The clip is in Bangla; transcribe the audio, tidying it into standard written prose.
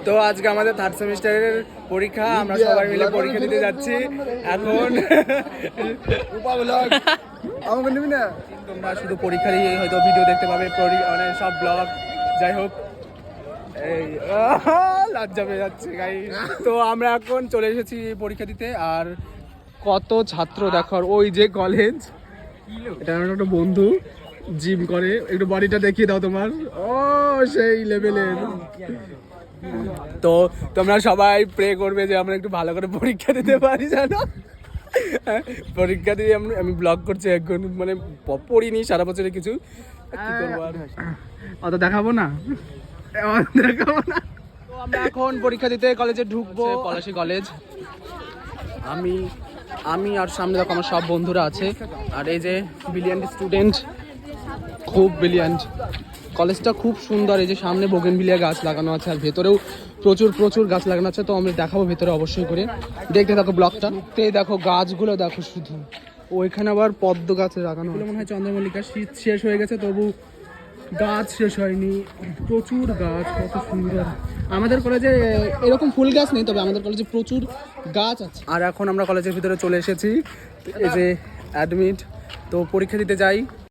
তো আজকে আমাদের থার্ড সেমিস্টারের পরীক্ষা, আমরা সবাই মিলে পরীক্ষা দিতে যাচ্ছি এখন। আমাকে নিবি না? তোমরা শুধু পরীক্ষা দিয়ে হয়তো ভিডিও দেখতে পাবে, মানে সব ব্লগ, যাই হোক। এই লজ্জা পেয়ে যাচ্ছে গাইস। তো আমরা এখন চলে এসেছি পরীক্ষা দিতে। আর কত ছাত্র দেখার, ওই যে কলেজ, এটা আমার একটা বন্ধু জিম করে, একটু বডিটা দেখিয়ে দাও তোমার। ও সেই লেভেলের। তো তোমরা সবাই প্রে করবে যে আমরা একটু ভালো করে পরীক্ষা দিতে পারি, জানো। পরীক্ষা দিয়ে আমি ব্লগ করছি এখন, মানে পড়িনি সারা বছরে কিছু, কি করবো আর, অত দেখাবো না, দেখাবো না। তো আমরা এখন পরীক্ষা দিতে কলেজে ঢুকবো, পলাশী কলেজ। আমি আর সামনে দেখো আমার সব বন্ধুরা আছে। আর এই যে ব্রিলিয়ান্ট স্টুডেন্ট, খুব ব্রিলিয়ান্ট। কলেজটা খুব সুন্দর, এই যে সামনে বোগেনভিলিয়া গাছ লাগানো আছে, আর ভেতরেও প্রচুর গাছ লাগানো আছে। তো আমরা দেখাবো ভেতরে অবশ্যই করে, দেখতে থাকো ব্লগটা। দেখো গাছগুলো দেখো শুধু, ওইখানে আবার পদ্ম গাছ লাগানো, মনে হয় চন্দ্রমল্লিকা। শীত শেষ হয়ে গেছে তবু গাছ শেষ হয়নি, প্রচুর গাছ, কত সুন্দর। আমাদের কলেজে এরকম ফুল গাছ নেই, তবে আমাদের কলেজে প্রচুর গাছ আছে। আর এখন আমরা কলেজের ভিতরে চলে এসেছি, এই যে অ্যাডমিট। তো পরীক্ষা দিতে যাই।